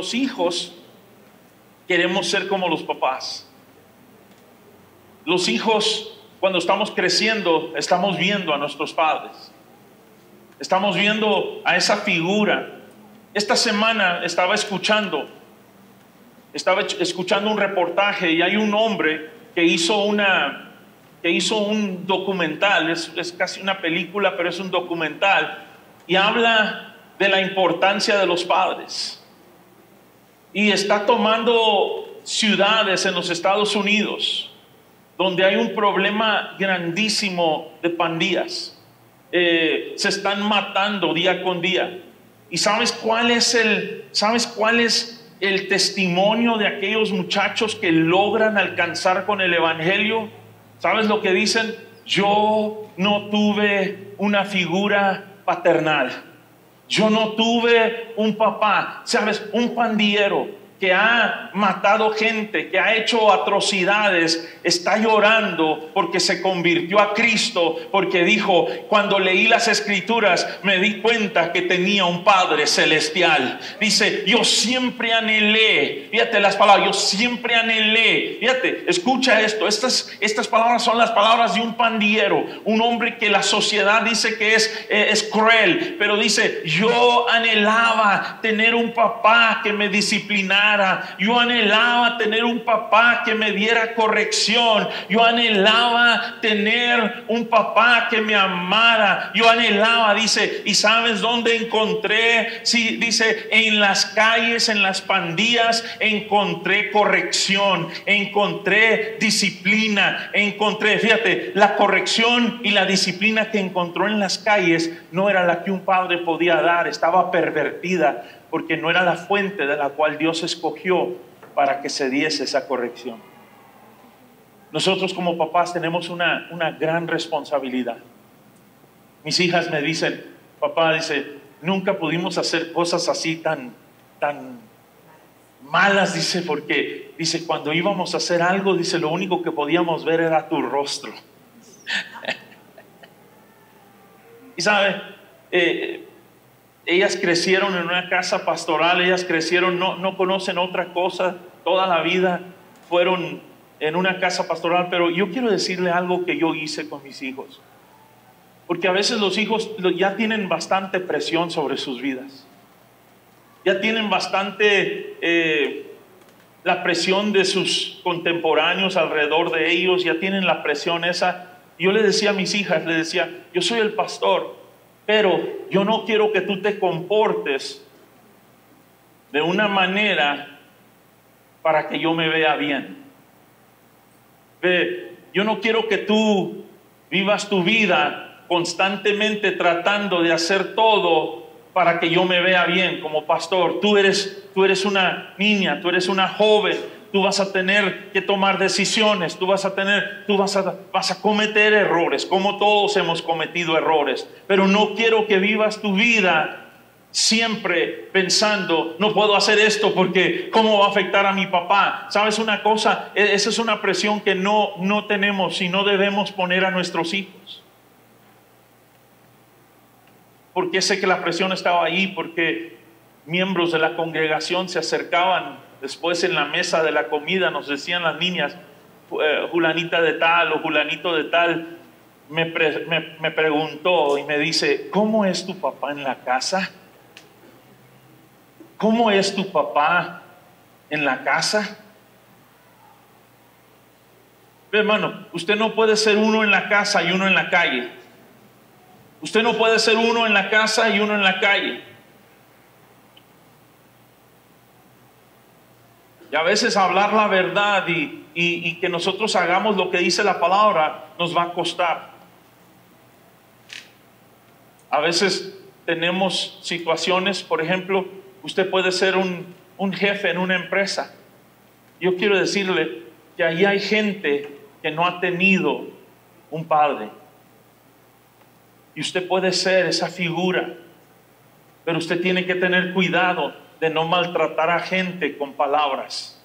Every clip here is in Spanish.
los hijos queremos ser como los papás. Los hijos, cuando estamos creciendo, estamos viendo a nuestros padres. Estamos viendo a esa figura. Esta semana estaba escuchando un reportaje y hay un hombre que hizo un documental, es casi una película, pero es un documental, y habla de la importancia de los padres. Y está tomando ciudades en los Estados Unidos donde hay un problema grandísimo de pandillas. Se están matando día con día. ¿Y sabes cuál es el testimonio de aquellos muchachos que logran alcanzar con el evangelio? ¿Sabes lo que dicen? Yo no tuve una figura paternal. Yo no tuve un papá, ¿sabes? Un pandillero que ha matado gente, que ha hecho atrocidades, está llorando porque se convirtió a Cristo, porque dijo: cuando leí las escrituras me di cuenta que tenía un Padre celestial. Dice: yo siempre anhelé, fíjate las palabras, yo siempre anhelé, fíjate, escucha esto, estas palabras son las palabras de un pandillero, un hombre que la sociedad dice que es cruel, pero dice: yo anhelaba tener un papá que me disciplinara. Yo anhelaba tener un papá que me diera corrección. Yo anhelaba tener un papá que me amara. Yo anhelaba, dice, ¿y sabes dónde encontré? Sí, dice, en las calles, en las pandillas, encontré corrección, encontré disciplina, fíjate, la corrección y la disciplina que encontró en las calles no era la que un padre podía dar, estaba pervertida, porque no era la fuente de la cual Dios escogió para que se diese esa corrección. Nosotros como papás tenemos una gran responsabilidad. Mis hijas me dicen: papá, dice, nunca pudimos hacer cosas así tan malas, dice, porque, dice, cuando íbamos a hacer algo, dice, lo único que podíamos ver era tu rostro. Y sabe, ellas crecieron en una casa pastoral, ellas crecieron, no conocen otra cosa, toda la vida fueron en una casa pastoral, pero yo quiero decirle algo que yo hice con mis hijos, porque a veces los hijos ya tienen bastante presión sobre sus vidas, ya tienen bastante la presión de sus contemporáneos alrededor de ellos, ya tienen la presión esa. Yo le decía a mis hijas, le decía: yo soy el pastor, pero yo no quiero que tú te comportes de una manera para que yo me vea bien. Yo no quiero que tú vivas tu vida constantemente tratando de hacer todo para que yo me vea bien como pastor. Tú eres una niña, tú eres una joven. Tú vas a tener que tomar decisiones, tú vas a cometer errores, como todos hemos cometido errores, pero no quiero que vivas tu vida siempre pensando: no puedo hacer esto porque ¿cómo va a afectar a mi papá? ¿Sabes una cosa? Esa es una presión que no tenemos y no debemos poner a nuestros hijos. Porque sé que la presión estaba ahí, porque miembros de la congregación se acercaban después en la mesa de la comida, nos decían las niñas: Julanita de tal o Julanito de tal me preguntó y me dice: ¿cómo es tu papá en la casa? ¿Cómo es tu papá en la casa? Hermano, usted no puede ser uno en la casa y uno en la calle. Usted no puede ser uno en la casa y uno en la calle. Y a veces hablar la verdad y que nosotros hagamos lo que dice la palabra nos va a costar. A veces tenemos situaciones, por ejemplo, usted puede ser un jefe en una empresa. Yo quiero decirle que ahí hay gente que no ha tenido un padre. Y usted puede ser esa figura, pero usted tiene que tener cuidado de no maltratar a gente con palabras.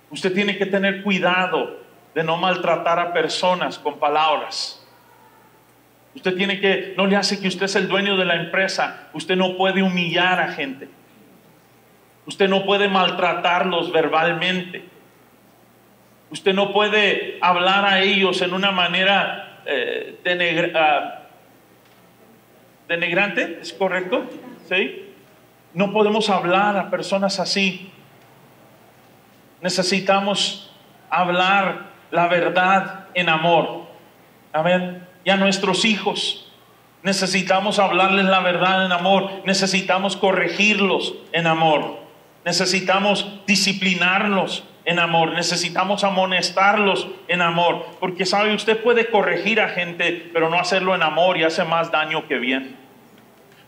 Usted tiene que tener cuidado de no maltratar a personas con palabras. Usted tiene que, no le hace que usted es el dueño de la empresa, usted no puede humillar a gente. Usted no puede maltratarlos verbalmente. Usted no puede hablar a ellos en una manera denigrante, ¿es correcto? ¿Sí? No podemos hablar a personas así. Necesitamos hablar la verdad en amor. Amén. Y a nuestros hijos necesitamos hablarles la verdad en amor. Necesitamos corregirlos en amor. Necesitamos disciplinarlos en amor. Necesitamos amonestarlos en amor. Porque sabe, usted puede corregir a gente, pero no hacerlo en amor, y hace más daño que bien.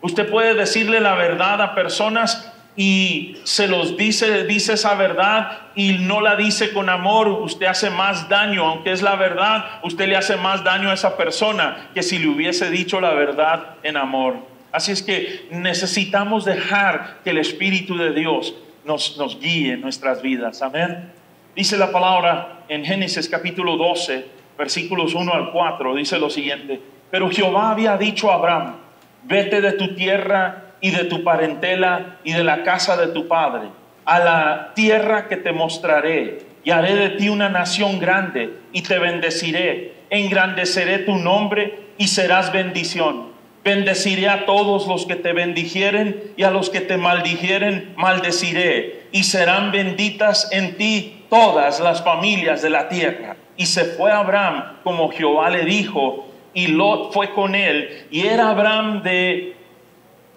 Usted puede decirle la verdad a personas y se los dice esa verdad y no la dice con amor. Usted hace más daño, aunque es la verdad, usted le hace más daño a esa persona que si le hubiese dicho la verdad en amor. Así es que necesitamos dejar que el Espíritu de Dios nos guíe en nuestras vidas. Amén. Dice la palabra en Génesis capítulo 12, versículos 1 al 4, dice lo siguiente: pero Jehová había dicho a Abraham: vete de tu tierra y de tu parentela y de la casa de tu padre a la tierra que te mostraré, y haré de ti una nación grande, y te bendeciré, engrandeceré tu nombre y serás bendición. Bendeciré a todos los que te bendijeren, y a los que te maldijeren maldeciré, y serán benditas en ti todas las familias de la tierra. Y se fue Abraham como Jehová le dijo, y Lot fue con él, y era Abraham de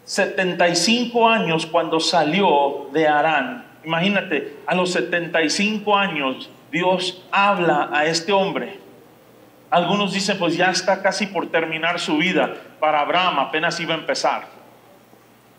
75 años cuando salió de Harán. Imagínate, a los 75 años Dios habla a este hombre. Algunos dicen, pues ya está casi por terminar su vida. Para Abraham apenas iba a empezar.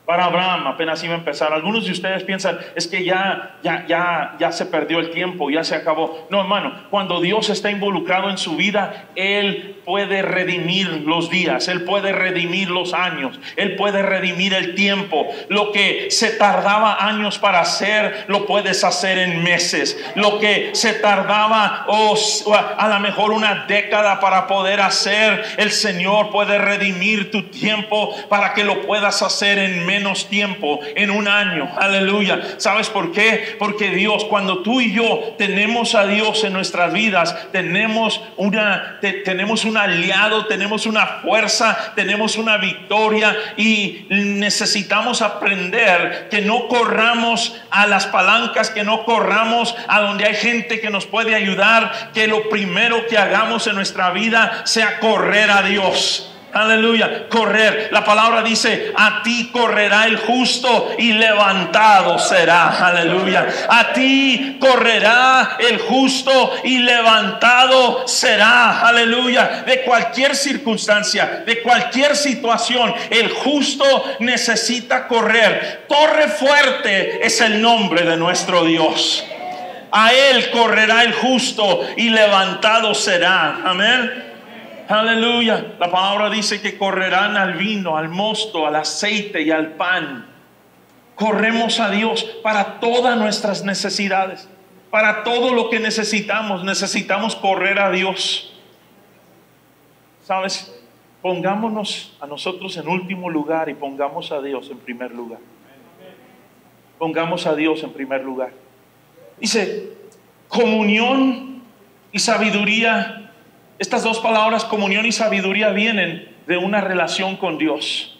Para Abraham apenas iba a empezar. Algunos de ustedes piensan, es que ya se perdió el tiempo, ya se acabó. No, hermano, cuando Dios está involucrado en su vida, Él puede redimir los días, Él puede redimir los años, Él puede redimir el tiempo. Lo que se tardaba años para hacer, lo puedes hacer en meses. Lo que se tardaba a lo mejor una década para poder hacer, el Señor puede redimir tu tiempo para que lo puedas hacer en menos tiempo, en un año. Aleluya. ¿Sabes por qué? Porque Dios, cuando tú y yo tenemos a Dios en nuestras vidas, tenemos un aliado, tenemos una fuerza, tenemos una victoria, y necesitamos aprender que no corramos a las palancas, que no corramos a donde hay gente que nos puede ayudar, que lo primero que hagamos en nuestra vida sea correr a Dios. Aleluya, correr. La palabra dice: a ti correrá el justo y levantado será. Aleluya. A ti correrá el justo y levantado será. Aleluya. De cualquier circunstancia, de cualquier situación, el justo necesita correr. Torre fuerte es el nombre de nuestro Dios. A él correrá el justo y levantado será. Amén. Aleluya. La palabra dice que correrán al vino, al mosto, al aceite y al pan. Corremos a Dios para todas nuestras necesidades, para todo lo que necesitamos. Necesitamos correr a Dios. ¿Sabes? Pongámonos a nosotros en último lugar y pongamos a Dios en primer lugar. Pongamos a Dios en primer lugar. Dice, comunión y sabiduría. Estas dos palabras, comunión y sabiduría, vienen de una relación con Dios.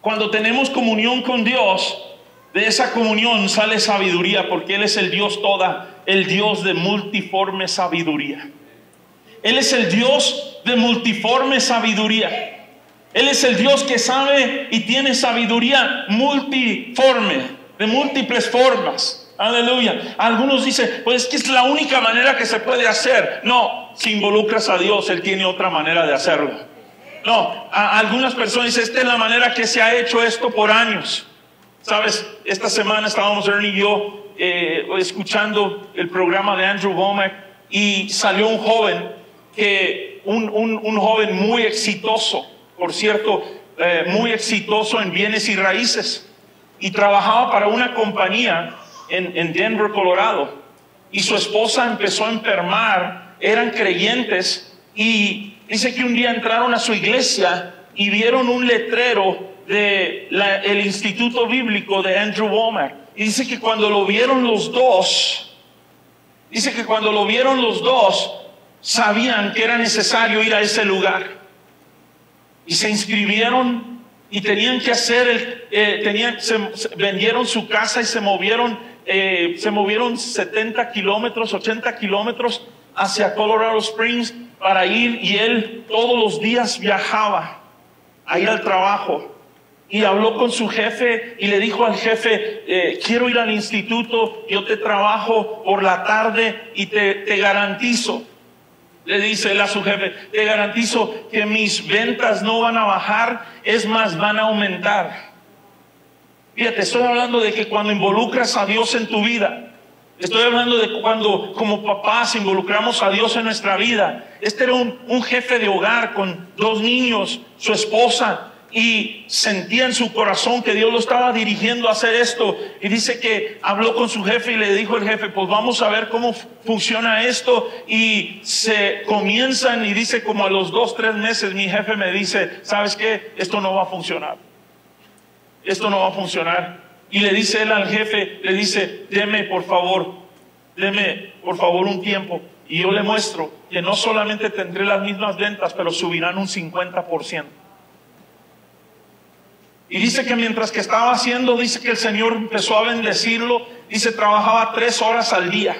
Cuando tenemos comunión con Dios, de esa comunión sale sabiduría, porque Él es el Dios el Dios de multiforme sabiduría. Él es el Dios de multiforme sabiduría. Él es el Dios que sabe y tiene sabiduría multiforme, de múltiples formas. Aleluya. Algunos dicen, pues es que es la única manera que se puede hacer. No, si involucras a Dios, Él tiene otra manera de hacerlo. No, algunas personas dicen, esta es la manera que se ha hecho esto por años. Sabes, esta semana estábamos Ernie y yo escuchando el programa de Andrew Womack, y salió un joven un joven muy exitoso, por cierto, muy exitoso en bienes y raíces, y trabajaba para una compañía en Denver, Colorado, y su esposa empezó a enfermar. Eran creyentes, y dice que un día entraron a su iglesia y vieron un letrero el Instituto Bíblico de Andrew Wommack. Y dice que cuando lo vieron los dos, sabían que era necesario ir a ese lugar. Y se inscribieron y tenían que hacer, vendieron su casa y se movieron 70 kilómetros, 80 kilómetros hacia Colorado Springs para ir. Y él todos los días viajaba a ir al trabajo. Y habló con su jefe y le dijo al jefe, quiero ir al instituto, yo te trabajo por la tarde y te garantizo, le dice él a su jefe, te garantizo que mis ventas no van a bajar, es más, van a aumentar. Fíjate, estoy hablando de que cuando involucras a Dios en tu vida, estoy hablando de cuando como papás involucramos a Dios en nuestra vida. Este era un jefe de hogar con 2 niños, su esposa, y sentía en su corazón que Dios lo estaba dirigiendo a hacer esto. Y dice que habló con su jefe y le dijo el jefe, pues vamos a ver cómo funciona esto. Y se comienzan, y dice como a los 2-3 meses mi jefe me dice, ¿sabes qué? Esto no va a funcionar. Esto no va a funcionar. Y le dice él al jefe, le dice, deme por favor un tiempo. Y yo le muestro que no solamente tendré las mismas ventas, pero subirán un 50%. Y dice que mientras que estaba haciendo, dice que el Señor empezó a bendecirlo. Dice, trabajaba 3 horas al día.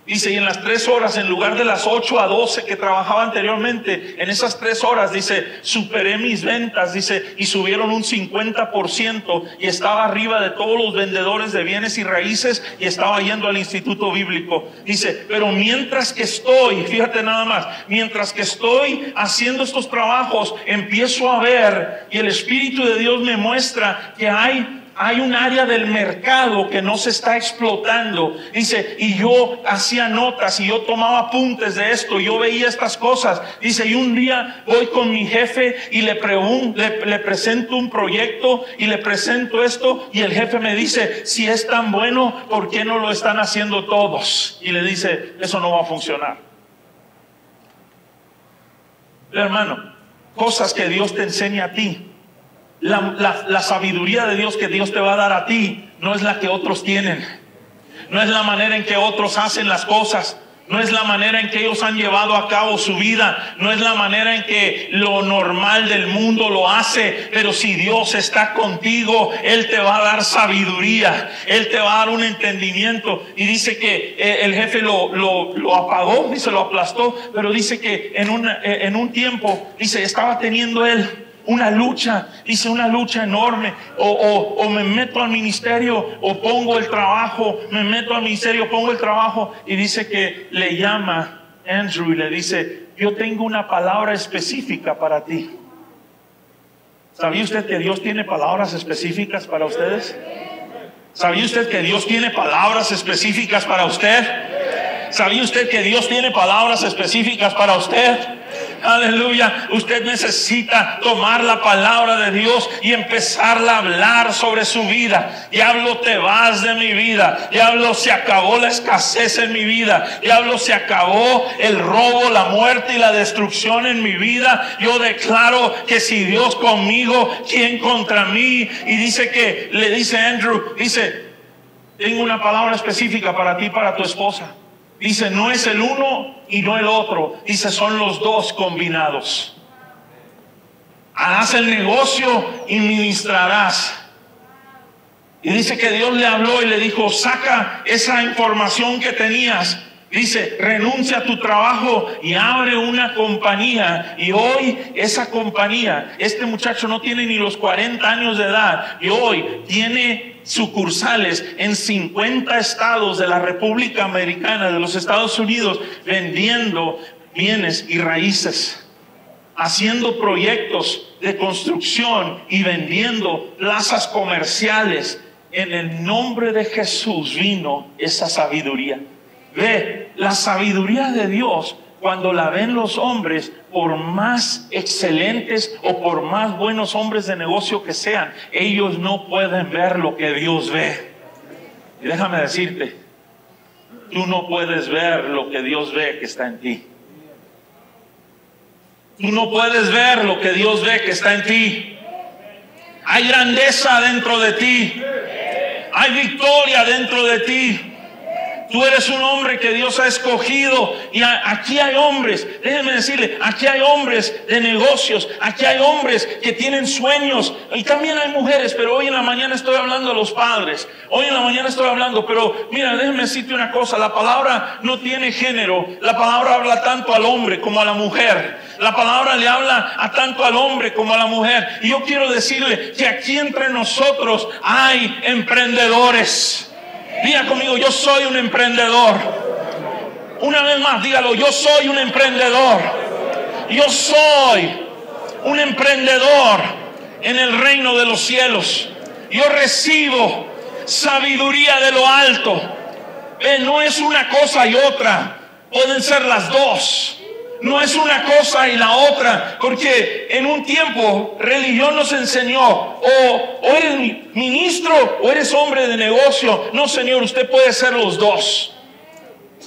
Dice, y en las 3 horas, en lugar de las 8 a 12 que trabajaba anteriormente, en esas 3 horas, dice, superé mis ventas, dice, y subieron un 50%, y estaba arriba de todos los vendedores de bienes y raíces, y estaba yendo al Instituto Bíblico. Dice, pero mientras que estoy, fíjate nada más, mientras que estoy haciendo estos trabajos, empiezo a ver, y el Espíritu de Dios me muestra que hay un área del mercado que no se está explotando. Dice, y yo hacía notas y yo tomaba apuntes de esto, yo veía estas cosas. Dice, y un día voy con mi jefe y le presento un proyecto y le presento esto, y el jefe me dice, si es tan bueno, ¿por qué no lo están haciendo todos? Y le dice, eso no va a funcionar. Hermano, cosas que Dios te enseña a ti. La sabiduría de Dios que Dios te va a dar a ti no es la que otros tienen, no es la manera en que otros hacen las cosas, no es la manera en que ellos han llevado a cabo su vida, no es la manera en que lo normal del mundo lo hace. Pero si Dios está contigo, Él te va a dar sabiduría, Él te va a dar un entendimiento. Y dice que el jefe lo apagó, dice, lo aplastó, pero dice que en un tiempo, dice, estaba teniendo él una lucha, dice, una lucha enorme. O me meto al ministerio o pongo el trabajo, me meto al ministerio, pongo el trabajo. Y dice que le llama Andrew y le dice, yo tengo una palabra específica para ti. ¿Sabía usted que Dios tiene palabras específicas para ustedes? ¿Sabía usted que Dios tiene palabras específicas para usted? ¿Sabía usted que Dios tiene palabras específicas para usted? Aleluya. Usted necesita tomar la palabra de Dios y empezarla a hablar sobre su vida. Diablo, te vas de mi vida. Diablo, se acabó la escasez en mi vida. Diablo, se acabó el robo, la muerte y la destrucción en mi vida. Yo declaro que si Dios conmigo, ¿quién contra mí? Y dice que, le dice Andrew, dice, tengo una palabra específica para ti, para tu esposa. Dice, no es el uno y no el otro. Dice, son los dos combinados. Harás el negocio y ministrarás. Y dice que Dios le habló y le dijo, saca esa información que tenías. Dice, renuncia a tu trabajo y abre una compañía. Y hoy esa compañía, este muchacho no tiene ni los 40 años de edad, y hoy tiene sucursales en 50 estados de la República Americana, de los Estados Unidos, vendiendo bienes y raíces, haciendo proyectos de construcción y vendiendo plazas comerciales. En el nombre de Jesús vino esa sabiduría. Ve, la sabiduría de Dios, cuando la ven los hombres, por más excelentes o por más buenos hombres de negocio que sean, ellos no pueden ver lo que Dios ve. Y déjame decirte, tú no puedes ver lo que Dios ve que está en ti. Tú no puedes ver lo que Dios ve que está en ti. Hay grandeza dentro de ti. Hay victoria dentro de ti. Tú eres un hombre que Dios ha escogido. Y aquí hay hombres, déjenme decirle, aquí hay hombres de negocios, aquí hay hombres que tienen sueños, y también hay mujeres, pero hoy en la mañana estoy hablando a los padres. Hoy en la mañana estoy hablando, pero mira, déjenme decirte una cosa, la palabra no tiene género. La palabra habla tanto al hombre como a la mujer. La palabra le habla a tanto al hombre como a la mujer. Y yo quiero decirle que aquí entre nosotros hay emprendedores. Diga conmigo, yo soy un emprendedor. Una vez más, dígalo, yo soy un emprendedor. Yo soy un emprendedor en el reino de los cielos. Yo recibo sabiduría de lo alto. No es una cosa y otra, pueden ser las dos. No es una cosa y la otra, porque en un tiempo religión nos enseñó, o eres ministro o eres hombre de negocio. No, Señor, usted puede ser los dos,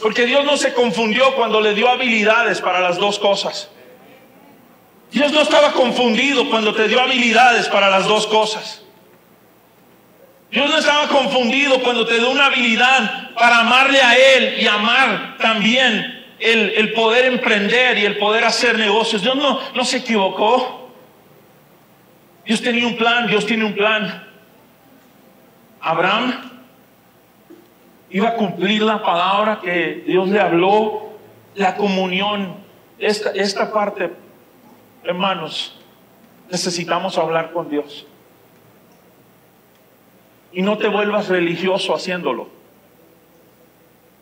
porque Dios no se confundió cuando le dio habilidades para las dos cosas. Dios no estaba confundido cuando te dio habilidades para las dos cosas. Dios no estaba confundido cuando te dio una habilidad para amarle a Él y amar también el poder emprender y el poder hacer negocios. Dios no se equivocó. Dios tenía un plan, Dios tiene un plan. Abraham iba a cumplir la palabra que Dios le habló, la comunión. Esta parte, hermanos, necesitamos hablar con Dios. Y no te vuelvas religioso haciéndolo.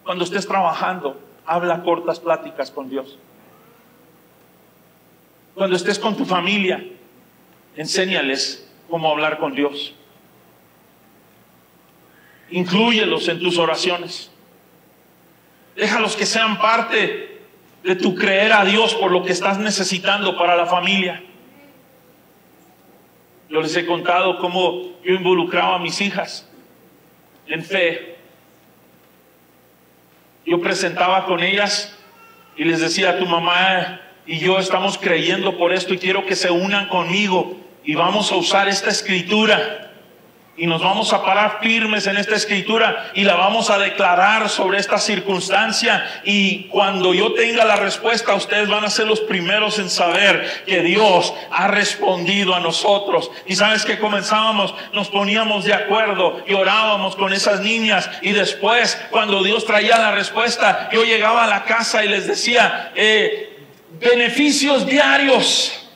Cuando estés trabajando, habla cortas pláticas con Dios. Cuando estés con tu familia, enséñales cómo hablar con Dios. Inclúyelos en tus oraciones. Déjalos que sean parte de tu creer a Dios por lo que estás necesitando para la familia. Yo les he contado cómo yo involucraba a mis hijas en fe. Yo presentaba con ellas y les decía, tu mamá y yo estamos creyendo por esto y quiero que se unan conmigo y vamos a usar esta escritura y nos vamos a parar firmes en esta escritura y la vamos a declarar sobre esta circunstancia, y cuando yo tenga la respuesta, ustedes van a ser los primeros en saber que Dios ha respondido a nosotros. Y sabes que comenzábamos, nos poníamos de acuerdo y orábamos con esas niñas, y después cuando Dios traía la respuesta, yo llegaba a la casa y les decía, beneficios diarios.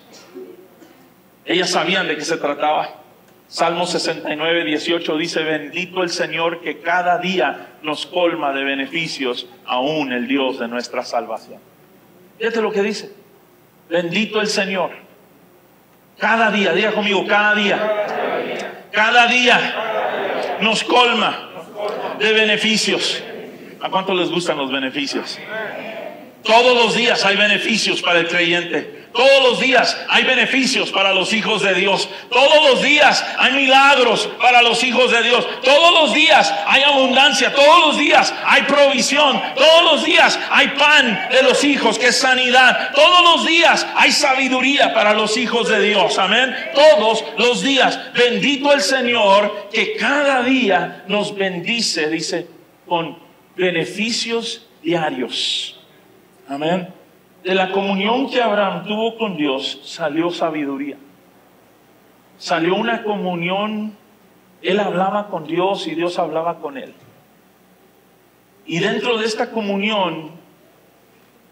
Ellas sabían de qué se trataba. Salmo 69, 18 dice, bendito el Señor que cada día nos colma de beneficios, aún el Dios de nuestra salvación. Fíjate lo que dice. Bendito el Señor. Cada día, diga conmigo, cada día. Cada día nos colma de beneficios. ¿A cuánto les gustan los beneficios? Todos los días hay beneficios para el creyente. Todos los días hay beneficios para los hijos de Dios. Todos los días hay milagros para los hijos de Dios. Todos los días hay abundancia. Todos los días hay provisión. Todos los días hay pan de los hijos, que es sanidad. Todos los días hay sabiduría para los hijos de Dios. Amén. Todos los días. Bendito el Señor que cada día nos bendice, dice, con beneficios diarios. Amén. De la comunión que Abraham tuvo con Dios salió sabiduría. Salió una comunión. Él hablaba con Dios y Dios hablaba con él. Y dentro de esta comunión,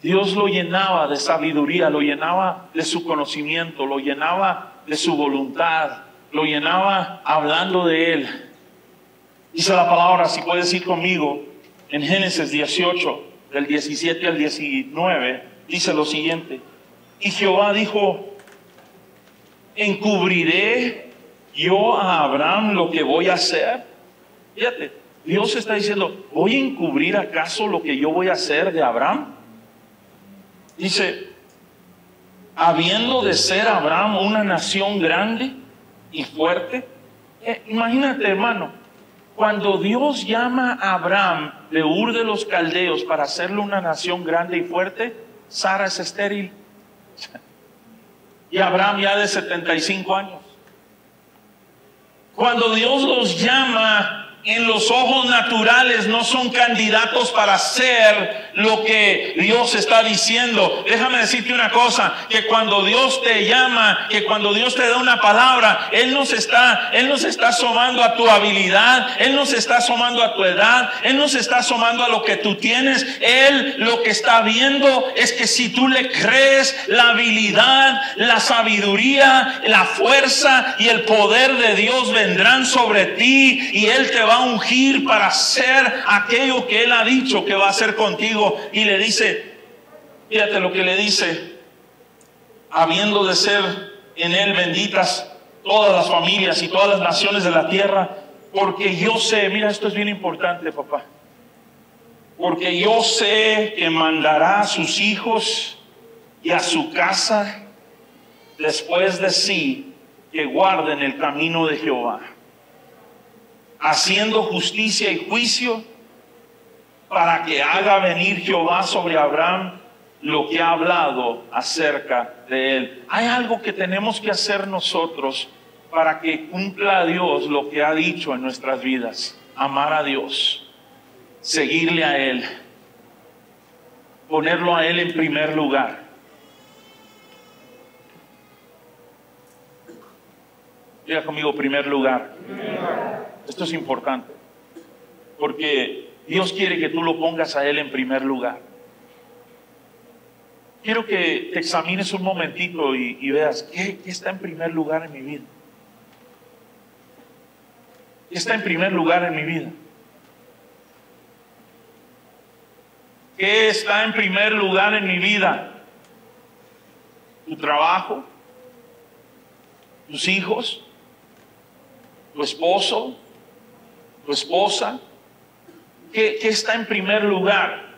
Dios lo llenaba de sabiduría, lo llenaba de su conocimiento, lo llenaba de su voluntad, lo llenaba hablando de él. Dice la palabra, si puedes ir conmigo, en Génesis 18, del 17 al 19, dice lo siguiente: y Jehová dijo, ¿encubriré yo a Abraham lo que voy a hacer? Fíjate, Dios está diciendo, ¿voy a encubrir acaso lo que yo voy a hacer de Abraham? Dice, habiendo de ser Abraham una nación grande y fuerte. Imagínate, hermano, cuando Dios llama a Abraham de Ur de los Caldeos para hacerle una nación grande y fuerte, Sara es estéril. Y Abraham ya de 75 años. Cuando Dios los llama, en los ojos naturales no son candidatos para hacer lo que Dios está diciendo. Déjame decirte una cosa, que cuando Dios te llama, que cuando Dios te da una palabra, Él no se está asomando a tu habilidad, Él no se está asomando a tu edad, Él no se está asomando a lo que tú tienes. Él lo que está viendo es que si tú le crees, la habilidad, la sabiduría, la fuerza y el poder de Dios vendrán sobre ti, y Él te va a ungir para hacer aquello que Él ha dicho que va a hacer contigo. Y le dice, fíjate lo que le dice: habiendo de ser en Él benditas todas las familias y todas las naciones de la tierra, porque yo sé, mira, esto es bien importante, papá, porque yo sé que mandará a sus hijos y a su casa después de sí, que guarden el camino de Jehová, haciendo justicia y juicio, para que haga venir Jehová sobre Abraham lo que ha hablado acerca de él. Hay algo que tenemos que hacer nosotros para que cumpla a Dios lo que ha dicho en nuestras vidas: amar a Dios, seguirle a Él, ponerlo a Él en primer lugar. Diga conmigo: primer lugar. Esto es importante, porque Dios quiere que tú lo pongas a Él en primer lugar. Quiero que te examines un momentito y veas ¿qué está en primer lugar en mi vida? ¿Qué está en primer lugar en mi vida? ¿Qué está en primer lugar en mi vida? ¿Tu trabajo? ¿Tus hijos? ¿Tu esposo? ¿Tu esposa? ¿Qué está en primer lugar?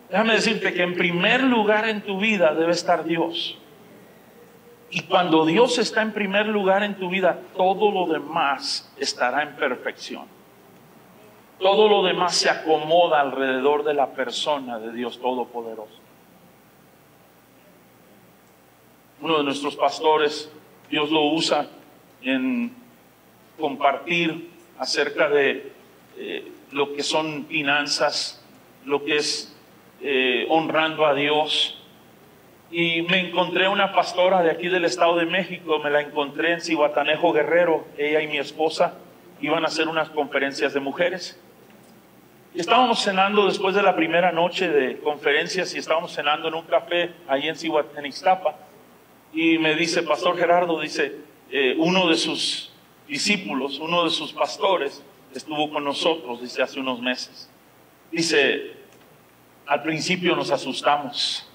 Déjame decirte que en primer lugar en tu vida debe estar Dios. Y cuando Dios está en primer lugar en tu vida, todo lo demás estará en perfección. Todo lo demás se acomoda alrededor de la persona de Dios Todopoderoso. Uno de nuestros pastores, Dios lo usa en compartir acerca de lo que son finanzas, lo que es honrando a Dios. Y me encontré una pastora de aquí del Estado de México, me la encontré en Zihuatanejo, Guerrero. Ella y mi esposa iban a hacer unas conferencias de mujeres. Y estábamos cenando después de la primera noche de conferencias, y estábamos cenando en un café ahí en Ixtapa. Y me dice: Pastor Gerardo, dice, uno de sus discípulos, uno de sus pastores, estuvo con nosotros, dice, hace unos meses. Dice: al principio nos asustamos.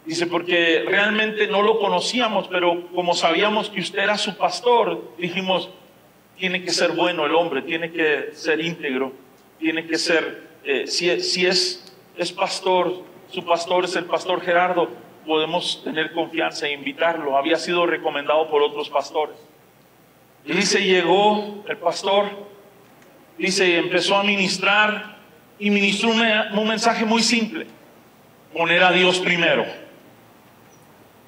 Dice, porque realmente no lo conocíamos, pero como sabíamos que usted era su pastor, dijimos, tiene que ser bueno el hombre, tiene que ser íntegro, tiene que ser, si es pastor, su pastor es el pastor Gerardo, podemos tener confianza e invitarlo. Había sido recomendado por otros pastores. Y dice, llegó el pastor, dice, y empezó a ministrar, y ministró un mensaje muy simple: poner a Dios primero.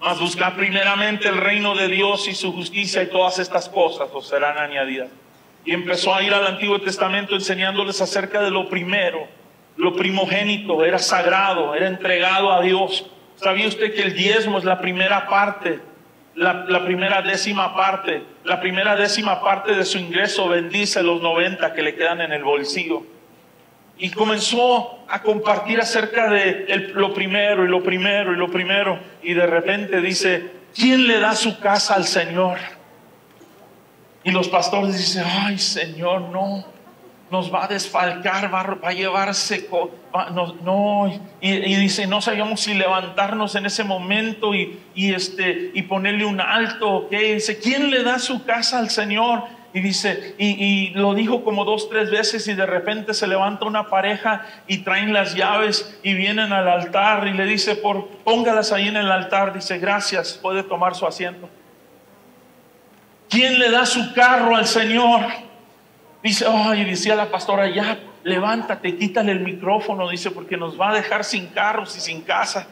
Mas buscar primeramente el reino de Dios y su justicia, y todas estas cosas os serán añadidas. Y empezó a ir al Antiguo Testamento enseñándoles acerca de lo primero. Lo primogénito era sagrado, era entregado a Dios. ¿Sabía usted que el diezmo es la primera parte, la primera décima parte? La primera décima parte de su ingreso bendice los 90 que le quedan en el bolsillo. Y comenzó a compartir acerca de lo primero y lo primero y lo primero. Y de repente dice: ¿quién le da su casa al Señor? Y los pastores dicen: ay, Señor, no, nos va a desfalcar, va a llevarse, no. Y dice: no sabíamos si levantarnos en ese momento y ponerle un alto, ¿ok? Dice: ¿quién le da su casa al Señor? Y dice, y lo dijo como 2 o 3 veces, y de repente se levanta una pareja y traen las llaves y vienen al altar, y le dice: póngalas ahí en el altar. Dice: gracias, puede tomar su asiento. ¿Quién le da su carro al Señor? Dice, ay, decía la pastora: ya, levántate, quítale el micrófono, dice, porque nos va a dejar sin carros y sin casa.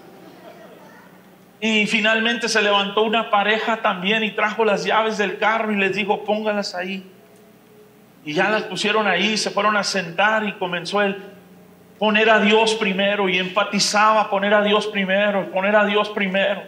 Y finalmente se levantó una pareja también y trajo las llaves del carro y les dijo, póngalas ahí. Y ya las pusieron ahí, se fueron a sentar y comenzó él poner a Dios primero, y enfatizaba poner a Dios primero, poner a Dios primero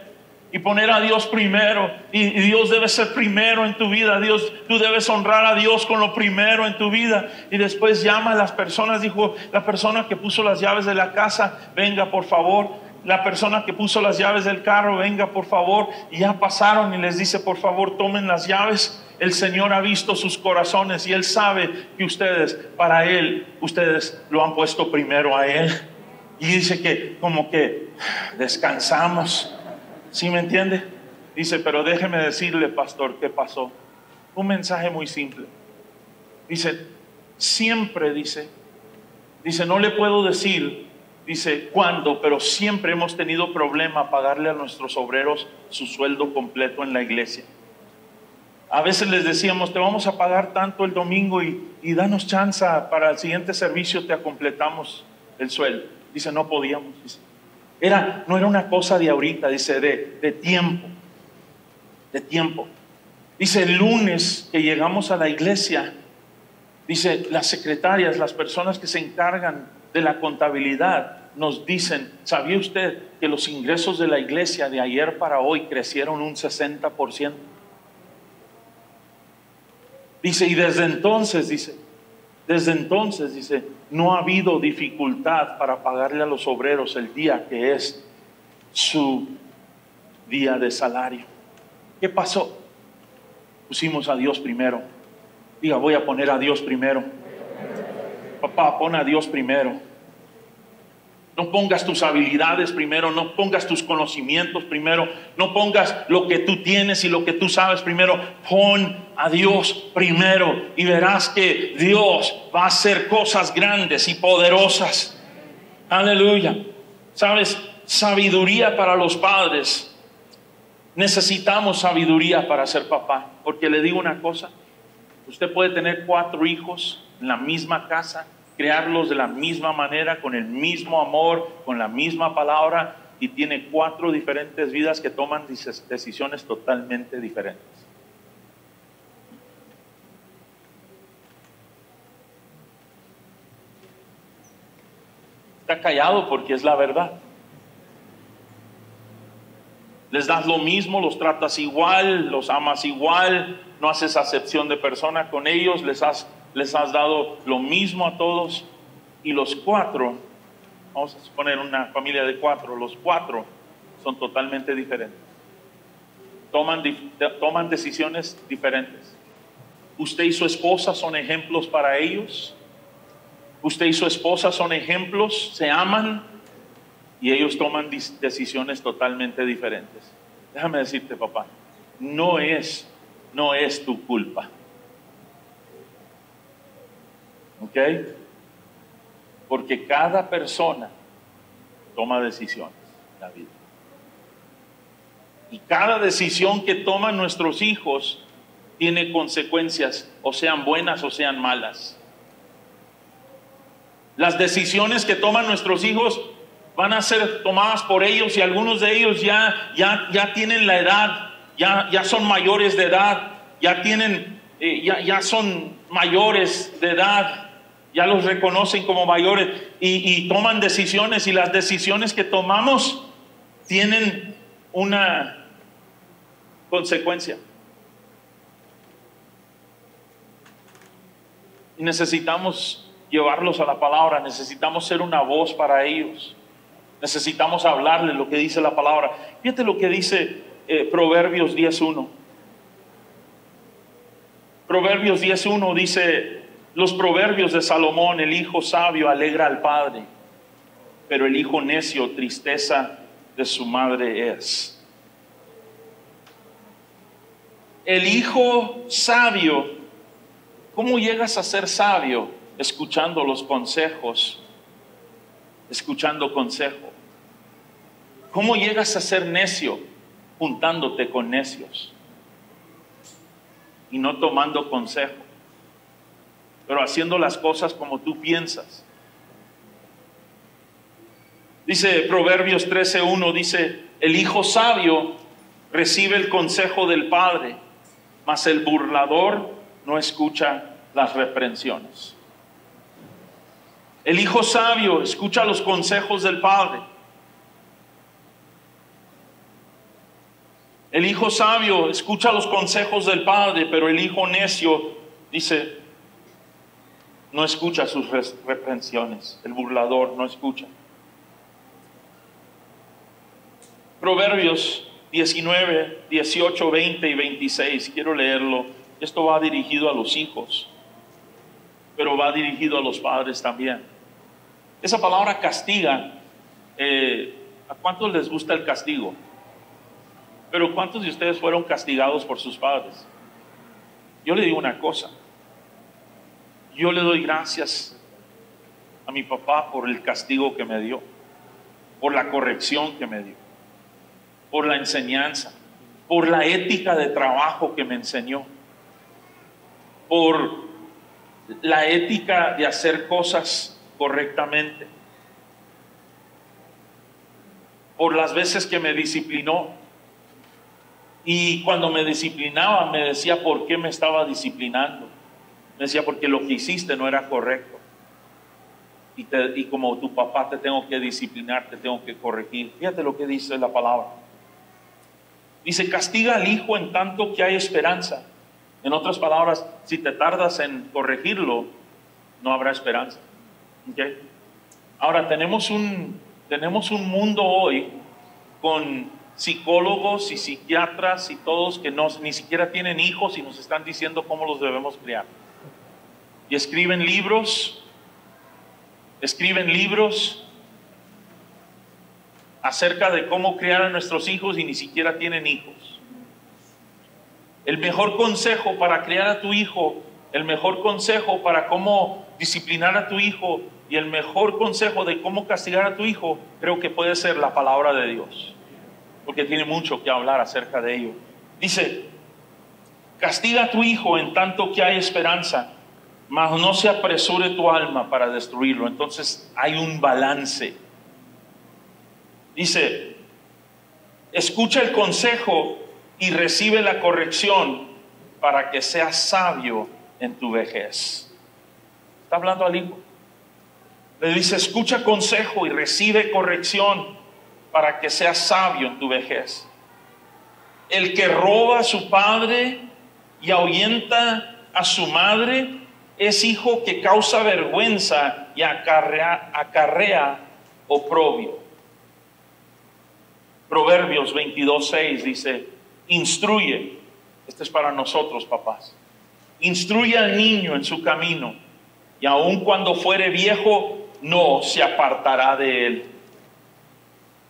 y poner a Dios primero, y Dios debe ser primero en tu vida. Dios, tú debes honrar a Dios con lo primero en tu vida. Y después llama a las personas, dijo, la persona que puso las llaves de la casa, venga por favor. La persona que puso las llaves del carro, venga por favor. Y ya pasaron y les dice, por favor tomen las llaves. El Señor ha visto sus corazones y Él sabe que ustedes, para Él, ustedes lo han puesto primero a Él. Y dice que como que descansamos. ¿Sí me entiende? Dice, pero déjeme decirle, pastor, ¿qué pasó? Un mensaje muy simple. Dice, siempre, dice, no le puedo decir, dice, cuándo, pero siempre hemos tenido problema pagarle a nuestros obreros su sueldo completo en la iglesia. A veces les decíamos, te vamos a pagar tanto el domingo y danos chance para el siguiente servicio, te completamos el sueldo. Dice, no podíamos. Dice, no era una cosa de ahorita, dice, de tiempo. De tiempo. Dice, el lunes que llegamos a la iglesia, dice, las secretarias, las personas que se encargan de la contabilidad, nos dicen, ¿sabía usted que los ingresos de la iglesia de ayer para hoy crecieron un 60%? Dice, y desde entonces, dice, no ha habido dificultad para pagarle a los obreros el día que es su día de salario. ¿Qué pasó? Pusimos a Dios primero. Diga, voy a poner a Dios primero. Papá, pon a Dios primero. No pongas tus habilidades primero, no pongas tus conocimientos primero, no pongas lo que tú tienes y lo que tú sabes primero. Pon a Dios primero y verás que Dios va a hacer cosas grandes y poderosas. Aleluya. ¿Sabes? Sabiduría para los padres. Necesitamos sabiduría para ser papá, porque le digo una cosa, usted puede tener 4 hijos en la misma casa, crearlos de la misma manera, con el mismo amor, con la misma palabra, y tiene 4 diferentes vidas que toman decisiones totalmente diferentes. Está callado porque es la verdad. Les das lo mismo, los tratas igual, los amas igual, no haces acepción de persona con ellos, les has dado lo mismo a todos. Y los 4, vamos a suponer una familia de 4, los 4 son totalmente diferentes. Toman decisiones diferentes. Usted y su esposa son ejemplos para ellos. Usted y su esposa son ejemplos, se aman, y ellos toman decisiones totalmente diferentes. Déjame decirte, papá, no es tu culpa. ¿Ok? Porque cada persona toma decisiones en la vida. Y cada decisión que toman nuestros hijos tiene consecuencias, o sean buenas o sean malas. Las decisiones que toman nuestros hijos van a ser tomadas por ellos, y algunos de ellos ya tienen la edad, ya son mayores de edad, ya son mayores de edad, ya los reconocen como mayores y toman decisiones, y las decisiones que tomamos tienen una consecuencia. Y necesitamos llevarlos a la palabra, necesitamos ser una voz para ellos. Necesitamos hablarle lo que dice la palabra. Fíjate lo que dice Proverbios 10:1. Proverbios 10:1 dice, los proverbios de Salomón, el hijo sabio alegra al padre, pero el hijo necio tristeza de su madre es. El hijo sabio, ¿cómo llegas a ser sabio? Escuchando los consejos, escuchando consejo. ¿Cómo llegas a ser necio? Juntándote con necios y no tomando consejo, pero haciendo las cosas como tú piensas. Dice Proverbios 13:1, dice, El hijo sabio recibe el consejo del padre, mas el burlador no escucha las reprensiones. El hijo sabio escucha los consejos del padre. El hijo sabio escucha los consejos del padre, pero el hijo necio dice, no escucha sus reprensiones. El burlador no escucha. Proverbios 19, 18, 20 y 26. Quiero leerlo. Esto va dirigido a los hijos, pero va dirigido a los padres también. Esa palabra castiga. ¿A cuántos les gusta el castigo? Pero ¿cuántos de ustedes fueron castigados por sus padres? Yo le digo una cosa. Yo le doy gracias a mi papá por el castigo que me dio, por la corrección que me dio, por la enseñanza, por la ética de trabajo que me enseñó, por la ética de hacer cosas correctamente, por las veces que me disciplinó. Y cuando me disciplinaba me decía por qué me estaba disciplinando. Me decía porque lo que hiciste no era correcto. Y como tu papá te tengo que disciplinar, te tengo que corregir. Fíjate lo que dice la palabra. Dice, castiga al hijo en tanto que hay esperanza. En otras palabras, si te tardas en corregirlo, no habrá esperanza. ¿Okay? Ahora, tenemos un mundo hoy con psicólogos y psiquiatras y todos que ni siquiera tienen hijos y nos están diciendo cómo los debemos criar. Y escriben libros acerca de cómo criar a nuestros hijos y ni siquiera tienen hijos. El mejor consejo para criar a tu hijo, el mejor consejo para cómo disciplinar a tu hijo y el mejor consejo de cómo castigar a tu hijo, creo que puede ser la palabra de Dios, porque tiene mucho que hablar acerca de ello. Dice, castiga a tu hijo en tanto que hay esperanza, mas no se apresure tu alma para destruirlo. Entonces hay un balance. Dice, escucha el consejo y recibe la corrección para que seas sabio en tu vejez. Está hablando al hijo. Le dice, escucha consejo y recibe corrección para que seas sabio en tu vejez. El que roba a su padre y ahuyenta a su madre es hijo que causa vergüenza y acarrea oprobio. Proverbios 22:6 dice, instruye. Este es para nosotros, papás. Instruye al niño en su camino, y aun cuando fuere viejo, no se apartará de él.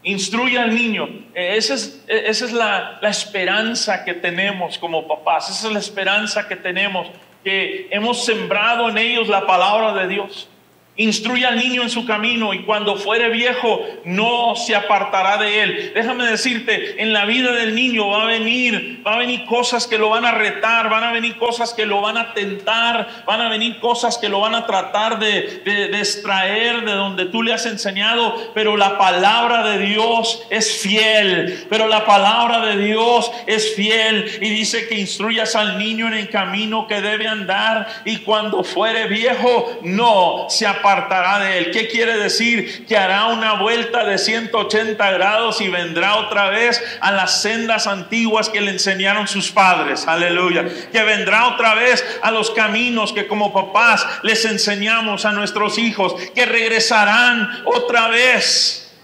Instruye al niño. Esa es la esperanza que tenemos como papás. Esa es la esperanza que tenemos, que hemos sembrado en ellos la palabra de Dios. Instruye al niño en su camino y cuando fuere viejo no se apartará de él. Déjame decirte, en la vida del niño va a venir cosas que lo van a retar, van a venir cosas que lo van a tentar, van a venir cosas que lo van a tratar de extraer de donde tú le has enseñado, pero la palabra de Dios es fiel, pero la palabra de Dios es fiel y dice que instruyas al niño en el camino que debe andar y cuando fuere viejo no se apartará de él. ¿Qué quiere decir? Que hará una vuelta de 180 grados y vendrá otra vez a las sendas antiguas que le enseñaron sus padres. Aleluya. Que vendrá otra vez a los caminos que como papás les enseñamos a nuestros hijos. Que regresarán otra vez.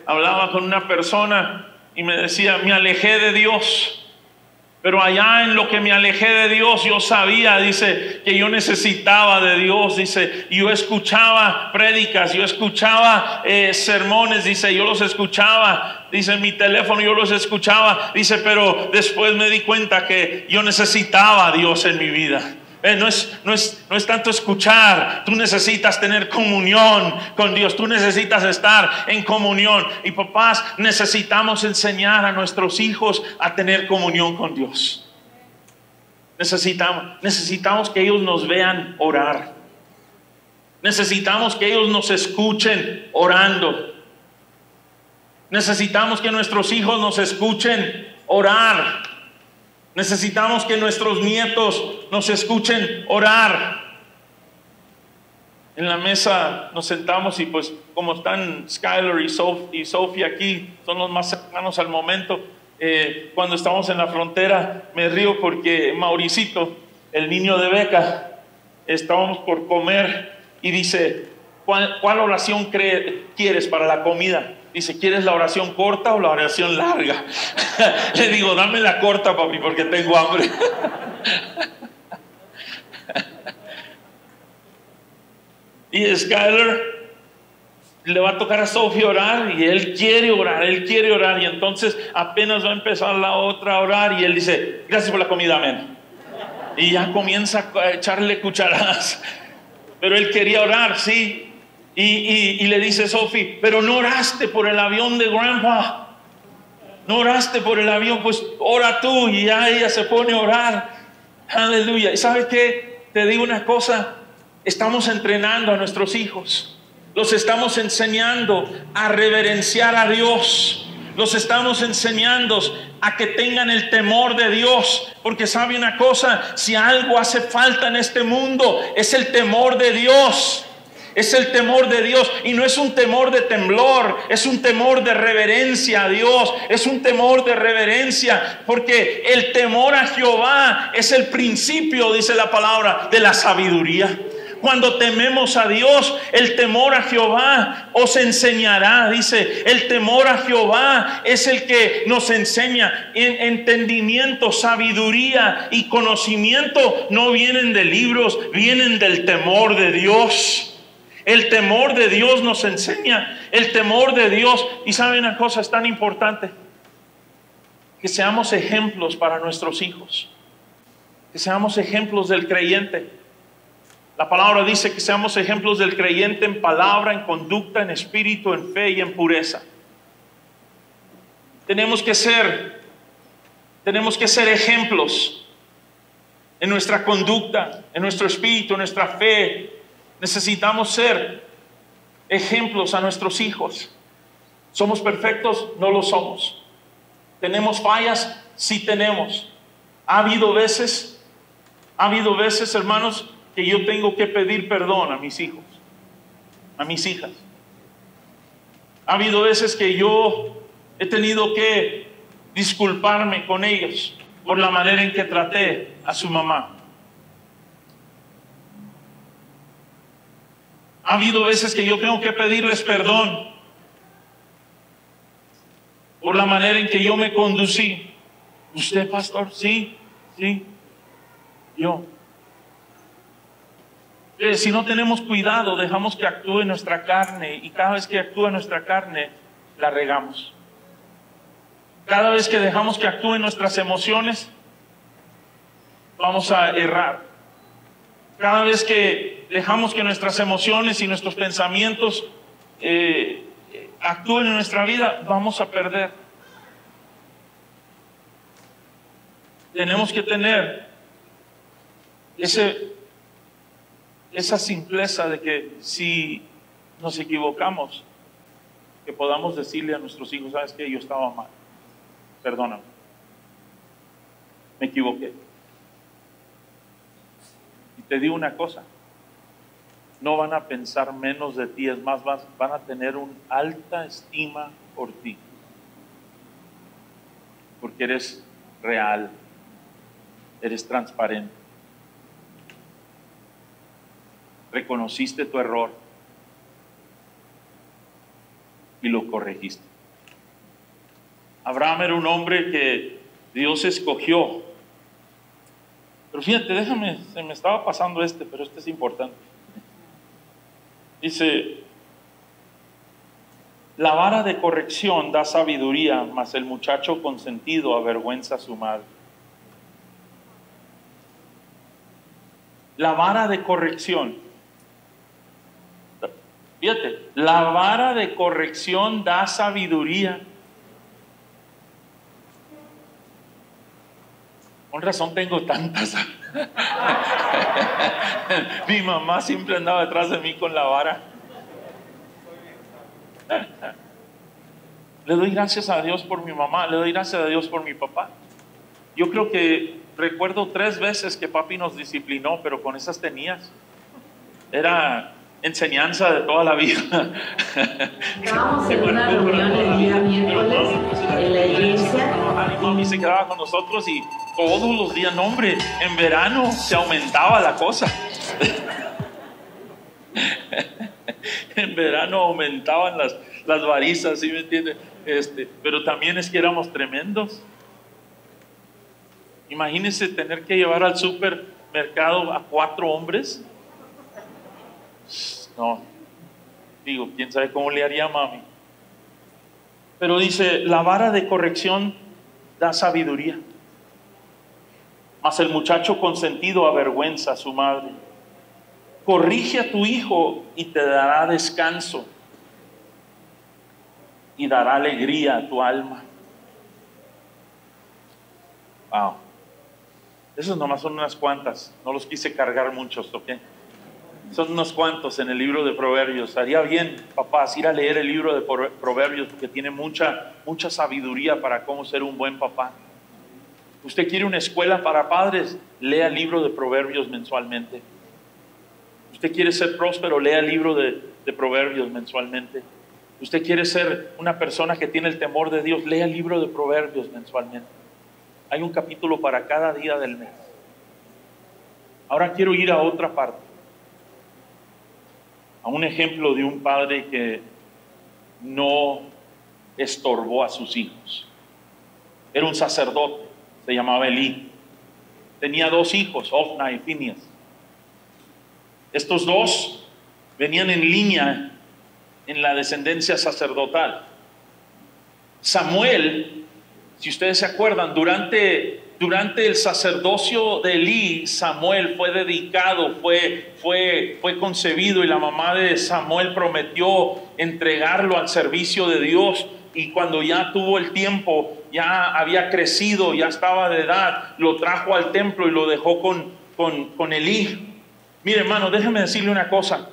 Hablaba con una persona y me decía, me alejé de Dios. Pero allá en lo que me alejé de Dios, yo sabía, dice, que yo necesitaba de Dios, dice, yo escuchaba prédicas, yo escuchaba sermones, dice, yo los escuchaba, dice, en mi teléfono yo los escuchaba, dice, pero después me di cuenta que yo necesitaba a Dios en mi vida. No es tanto escuchar, tú necesitas tener comunión con Dios, tú necesitas estar en comunión. Y papás, necesitamos enseñar a nuestros hijos a tener comunión con Dios. Necesitamos que ellos nos vean orar. Necesitamos que ellos nos escuchen orando. Necesitamos que nuestros hijos nos escuchen orar. Necesitamos que nuestros nietos nos escuchen orar. En la mesa nos sentamos y pues como están Skyler y Sophie aquí, son los más cercanos al momento. Cuando estamos en la frontera me río porque Mauricito, el niño de Beca, estábamos por comer y dice, ¿cuál oración quieres para la comida? Dice, ¿quieres la oración corta o la oración larga? Le digo, dame la corta, papi, porque tengo hambre. Y Skyler le va a tocar a Sophie orar y él quiere orar. Y entonces apenas va a empezar la otra a orar y él dice, gracias por la comida, amén. Y ya comienza a echarle cucharadas. Pero él quería orar, sí. Y le dice Sophie, pero no oraste por el avión de Grandpa. No oraste por el avión, pues ora tú. Y ya ella se pone a orar. Aleluya. ¿Y sabes qué? Te digo una cosa. Estamos entrenando a nuestros hijos. Los estamos enseñando a reverenciar a Dios. Los estamos enseñando a que tengan el temor de Dios. Porque sabe una cosa, si algo hace falta en este mundo, es el temor de Dios. Es el temor de Dios, y no es un temor de temblor, es un temor de reverencia a Dios, es un temor de reverencia, porque el temor a Jehová es el principio, dice la palabra, de la sabiduría. Cuando tememos a Dios, el temor a Jehová os enseñará, dice, el temor a Jehová es el que nos enseña. Entendimiento, sabiduría y conocimiento no vienen de libros, vienen del temor de Dios. El temor de Dios nos enseña, el temor de Dios. Y saben una cosa, es tan importante que seamos ejemplos para nuestros hijos, que seamos ejemplos del creyente. La palabra dice que seamos ejemplos del creyente en palabra, en conducta, en espíritu, en fe y en pureza. Tenemos que ser ejemplos en nuestra conducta, en nuestro espíritu, en nuestra fe. Necesitamos ser ejemplos a nuestros hijos. ¿Somos perfectos? No lo somos. ¿Tenemos fallas? Sí tenemos. Ha habido veces, hermanos, que yo tengo que pedir perdón a mis hijos, a mis hijas. Ha habido veces que yo he tenido que disculparme con ellos por la manera en que traté a su mamá. Ha habido veces que yo tengo que pedirles perdón por la manera en que yo me conducí. ¿Usted, pastor? Sí, yo. Si no tenemos cuidado, dejamos que actúe nuestra carne, y cada vez que actúa nuestra carne, la regamos. Cada vez que dejamos que actúen nuestras emociones, vamos a errar. Cada vez que dejamos que nuestras emociones y nuestros pensamientos actúen en nuestra vida, vamos a perder. Tenemos que tener esa simpleza de que si nos equivocamos, que podamos decirle a nuestros hijos, ¿sabes qué? Yo estaba mal, perdóname, me equivoqué. Y te digo una cosa, no van a pensar menos de ti, es más, van a tener una alta estima por ti, porque eres real, eres transparente, reconociste tu error y lo corregiste. Abraham era un hombre que Dios escogió. Pero fíjate, se me estaba pasando pero este es importante. Dice, la vara de corrección da sabiduría, mas el muchacho consentido avergüenza a su madre. La vara de corrección, fíjate, la vara de corrección da sabiduría. Con razón tengo tantas. Mi mamá siempre andaba detrás de mí con la vara. Le doy gracias a Dios por mi mamá, le doy gracias a Dios por mi papá. Yo creo que recuerdo 3 veces que papi nos disciplinó, pero con esas tenías. Era enseñanza de toda la vida. Estábamos en una reunión el día miércoles en la iglesia. Y mami se quedaba con nosotros y todos los días, no hombre, en verano se aumentaba la cosa. En verano aumentaban las varizas, ¿sí me entiende? Pero también es que éramos tremendos. Imagínense tener que llevar al supermercado a 4 hombres. No, digo, quién sabe cómo le haría mami. Pero dice, la vara de corrección da sabiduría, mas el muchacho consentido avergüenza a su madre. Corrige a tu hijo y te dará descanso y dará alegría a tu alma. Wow. Esos nomás son unas cuantas, no los quise cargar muchos, ¿ok? Son unos cuantos en el libro de Proverbios. Haría bien, papás, ir a leer el libro de Proverbios porque tiene mucha sabiduría para cómo ser un buen papá. Usted quiere una escuela para padres, lea el libro de Proverbios mensualmente. Usted quiere ser próspero, lea el libro de Proverbios mensualmente. Usted quiere ser una persona que tiene el temor de Dios, lea el libro de Proverbios mensualmente. Hay un capítulo para cada día del mes. Ahora quiero ir a otra parte, a un ejemplo de un padre que no estorbó a sus hijos. Era un sacerdote, se llamaba Elí. Tenía 2 hijos, Ofna y Fineas. Estos 2 venían en línea en la descendencia sacerdotal. Samuel, si ustedes se acuerdan, durante el sacerdocio de Elí, Samuel fue dedicado, fue concebido, y la mamá de Samuel prometió entregarlo al servicio de Dios. Y cuando ya tuvo el tiempo, ya había crecido, ya estaba de edad, lo trajo al templo y lo dejó con Elí. Mire, hermano, déjeme decirle una cosa.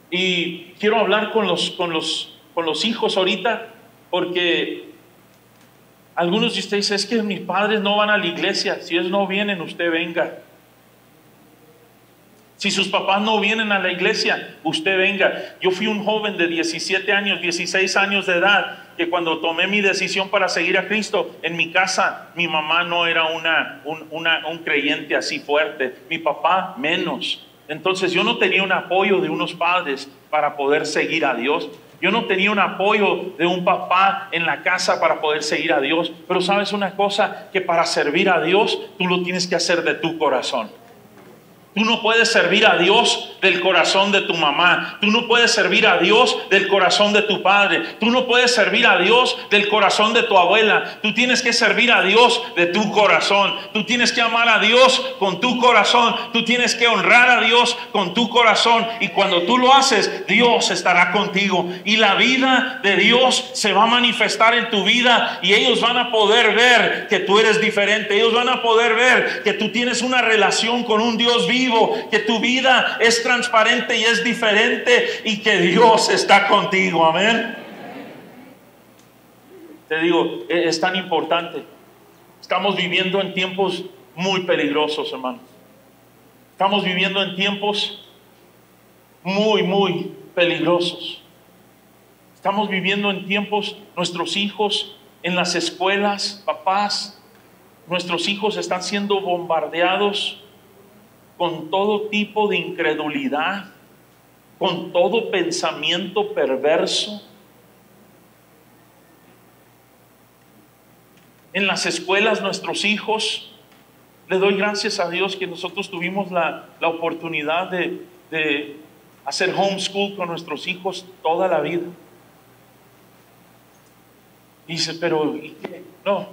Y quiero hablar con los hijos ahorita, porque algunos de ustedes dicen, es que mis padres no van a la iglesia. Si ellos no vienen, usted venga. Si sus papás no vienen a la iglesia, usted venga. Yo fui un joven de 17 años, 16 años de edad, que cuando tomé mi decisión para seguir a Cristo, en mi casa, mi mamá no era un creyente así fuerte, mi papá menos. Entonces yo no tenía un apoyo de unos padres para poder seguir a Dios. Yo no tenía un apoyo de un papá en la casa para poder seguir a Dios. Pero sabes una cosa, que para servir a Dios, tú lo tienes que hacer de tu corazón. Tú no puedes servir a Dios del corazón de tu mamá. Tú no puedes servir a Dios del corazón de tu padre. Tú no puedes servir a Dios del corazón de tu abuela. Tú tienes que servir a Dios de tu corazón. Tú tienes que amar a Dios con tu corazón. Tú tienes que honrar a Dios con tu corazón. Y cuando tú lo haces, Dios estará contigo. Y la vida de Dios se va a manifestar en tu vida. Y ellos van a poder ver que tú eres diferente. Ellos van a poder ver que tú tienes una relación con un Dios vivo, que tu vida es transparente y es diferente, y que Dios está contigo. Amén. Te digo, es tan importante. Estamos viviendo en tiempos muy peligrosos, hermanos. Estamos viviendo en tiempos muy peligrosos. Estamos viviendo en tiempos, nuestros hijos en las escuelas, papás, nuestros hijos están siendo bombardeados con todo tipo de incredulidad, con todo pensamiento perverso. En las escuelas, nuestros hijos, le doy gracias a Dios que nosotros tuvimos la oportunidad de hacer homeschool con nuestros hijos toda la vida. Dice, pero ¿y qué? No,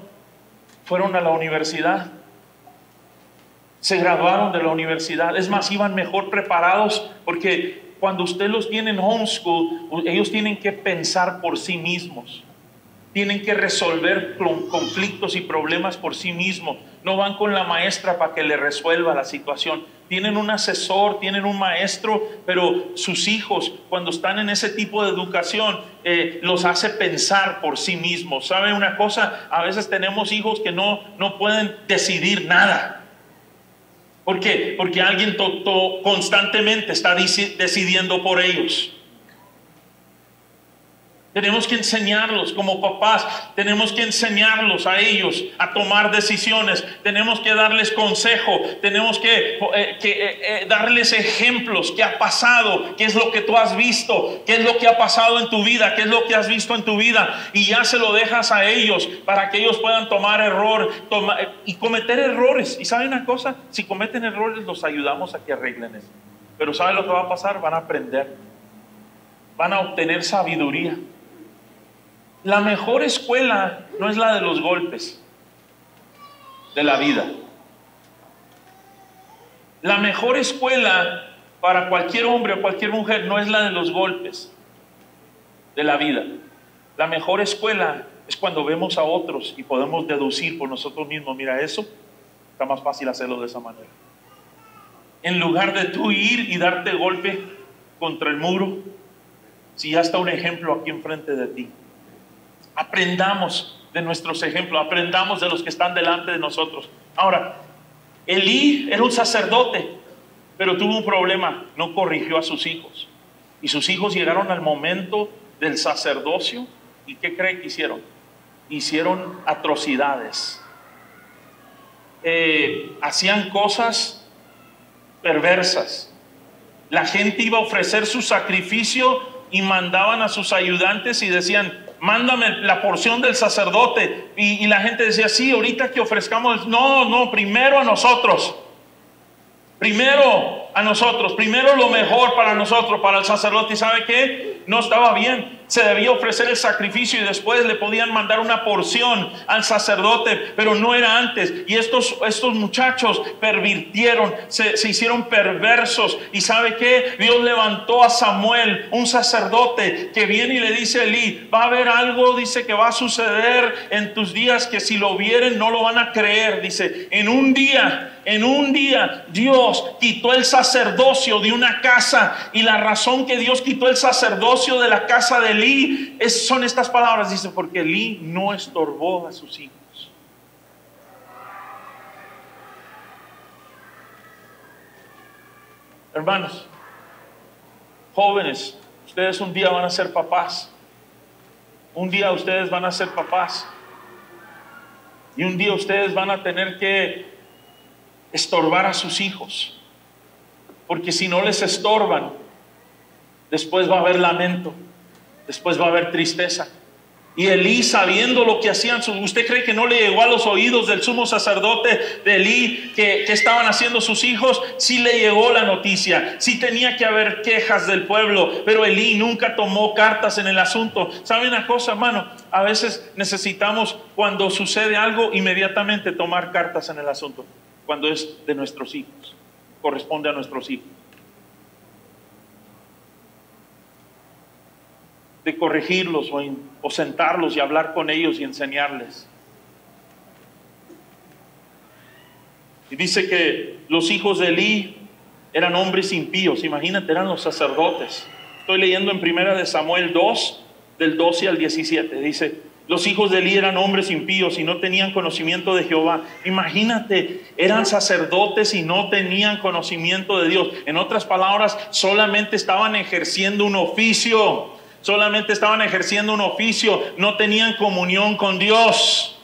fueron a la universidad. Se graduaron de la universidad. Es más, iban mejor preparados, porque cuando usted los tiene en homeschool, ellos tienen que pensar por sí mismos. Tienen que resolver conflictos y problemas por sí mismos. No van con la maestra para que le resuelva la situación. tienen un asesor, tienen un maestro, pero sus hijos, cuando están en ese tipo de educación, los hace pensar por sí mismos. ¿Sabe una cosa? A veces tenemos hijos que no pueden decidir nada. ¿Por qué? Porque alguien constantemente está decidiendo por ellos. Tenemos que enseñarlos como papás, tenemos que enseñarlos a ellos a tomar decisiones, tenemos que darles consejo, tenemos que darles ejemplos, qué ha pasado, qué es lo que tú has visto, qué es lo que ha pasado en tu vida, qué es lo que has visto en tu vida, y ya se lo dejas a ellos para que ellos puedan tomar y cometer errores. Y ¿saben una cosa? Si cometen errores, los ayudamos a que arreglen eso. Pero ¿saben lo que va a pasar? Van a aprender, van a obtener sabiduría. La mejor escuela no es la de los golpes de la vida. La mejor escuela para cualquier hombre o cualquier mujer no es la de los golpes de la vida. La mejor escuela es cuando vemos a otros y podemos deducir por nosotros mismos, mira, eso está más fácil hacerlo de esa manera. En lugar de tú ir y darte golpe contra el muro, si ya está un ejemplo aquí enfrente de ti. Aprendamos de nuestros ejemplos, aprendamos de los que están delante de nosotros. Ahora, Elí era un sacerdote, pero tuvo un problema, no corrigió a sus hijos. Y sus hijos llegaron al momento del sacerdocio, ¿y qué cree que hicieron? Hicieron atrocidades. Hacían cosas perversas. La gente iba a ofrecer su sacrificio y mandaban a sus ayudantes y decían, mándame la porción del sacerdote. Y la gente decía, sí, ahorita que ofrezcamos. No, primero a nosotros. Primero a nosotros. Primero lo mejor para nosotros, para el sacerdote. ¿Y sabe qué? No estaba bien. Se debía ofrecer el sacrificio y después le podían mandar una porción al sacerdote, pero no era antes. Y estos muchachos pervirtieron, se hicieron perversos. ¿Y sabe qué? Dios levantó a Samuel, un sacerdote, que viene y le dice a Elí, va a haber algo, dice, que va a suceder en tus días, que si lo vieren no lo van a creer. Dice, en un día Dios quitó el sacerdocio de una casa, y la razón que Dios quitó el sacerdocio de la casa de Elí son estas palabras. Dice, porque Elí no estorbó a sus hijos. Hermanos, jóvenes, ustedes un día van a ser papás. Un día ustedes van a ser papás. Y un día ustedes van a tener que estorbar a sus hijos, porque si no les estorban, después va a haber lamento, después va a haber tristeza. Y Elí, sabiendo lo que hacían, ¿usted cree que no le llegó a los oídos del sumo sacerdote de Elí que estaban haciendo sus hijos? Sí le llegó la noticia, sí tenía que haber quejas del pueblo, pero Elí nunca tomó cartas en el asunto. ¿Sabe una cosa, hermano? A veces necesitamos, cuando sucede algo, inmediatamente tomar cartas en el asunto. Cuando es de nuestros hijos, corresponde a nuestros hijos. De corregirlos o sentarlos y hablar con ellos y enseñarles. Y dice que los hijos de Elí eran hombres impíos. Imagínate, eran los sacerdotes. Estoy leyendo en 1 Samuel 2, del 12 al 17. Dice, los hijos de Elí eran hombres impíos y no tenían conocimiento de Jehová. Imagínate, eran sacerdotes y no tenían conocimiento de Dios. En otras palabras, solamente estaban ejerciendo un oficio. No tenían comunión con Dios.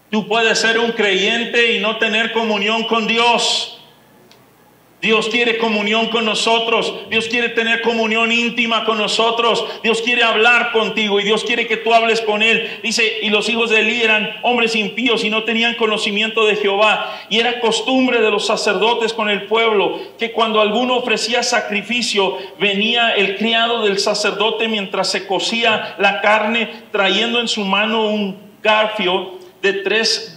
Tú puedes ser un creyente y no tener comunión con Dios. Dios quiere comunión con nosotros. Dios quiere tener comunión íntima con nosotros. Dios quiere hablar contigo y Dios quiere que tú hables con Él. Dice, y los hijos de Elí eran hombres impíos y no tenían conocimiento de Jehová. Y era costumbre de los sacerdotes con el pueblo que cuando alguno ofrecía sacrificio, venía el criado del sacerdote mientras se cocía la carne, trayendo en su mano un garfio de 3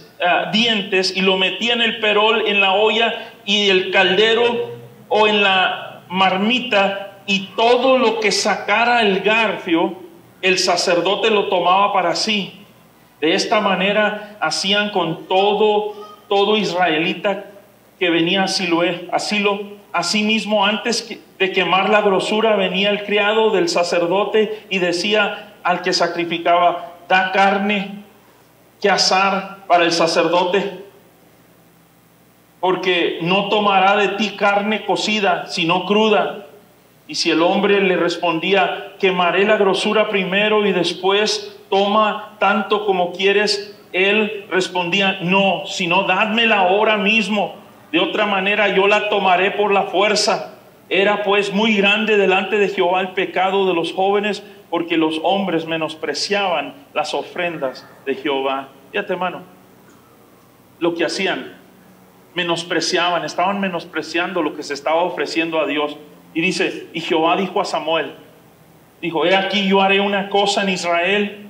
dientes, y lo metía en el perol, en la olla y el caldero o en la marmita, y todo lo que sacara el garfio, el sacerdote lo tomaba para sí. De esta manera hacían con todo israelita que venía a Siloé, asimismo antes de quemar la grosura venía el criado del sacerdote y decía al que sacrificaba: da carne que asar para el sacerdote, porque no tomará de ti carne cocida, sino cruda. Y si el hombre le respondía: quemaré la grosura primero y después toma tanto como quieres, él respondía: no, sino dádmela ahora mismo, de otra manera yo la tomaré por la fuerza. Era pues muy grande delante de Jehová el pecado de los jóvenes, porque los hombres menospreciaban las ofrendas de Jehová. Fíjate, hermano, lo que hacían, menospreciaban, estaban menospreciando lo que se estaba ofreciendo a Dios. Y dice: y Jehová dijo a Samuel, dijo: he aquí yo haré una cosa en Israel,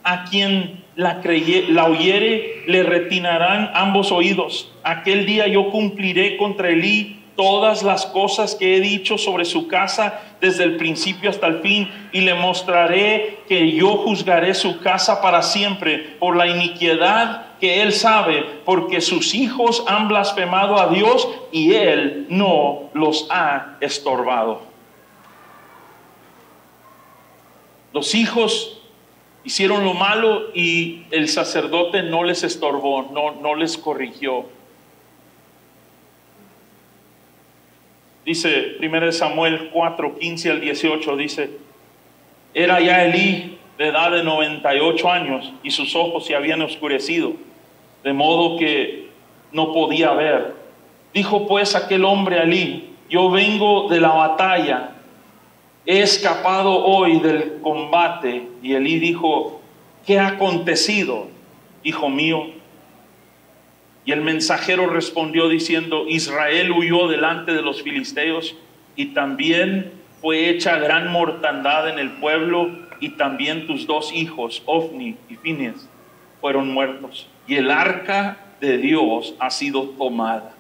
a quien la oyere le retinarán ambos oídos. Aquel día yo cumpliré contra Elí todas las cosas que he dicho sobre su casa desde el principio hasta el fin, y le mostraré que yo juzgaré su casa para siempre por la iniquidad que él sabe, porque sus hijos han blasfemado a Dios y él no los ha estorbado. Los hijos hicieron lo malo y el sacerdote no les estorbó, no les corrigió. Dice 1 Samuel 4, 15 al 18, dice: era ya Elí de edad de 98 años y sus ojos se habían oscurecido, de modo que no podía ver. Dijo pues aquel hombre a Elí: yo vengo de la batalla, he escapado hoy del combate. Y Elí dijo: ¿qué ha acontecido, hijo mío? Y el mensajero respondió diciendo: Israel huyó delante de los filisteos, y también fue hecha gran mortandad en el pueblo, y también tus dos hijos, Ofni y Fineas, fueron muertos, y el arca de Dios ha sido tomada.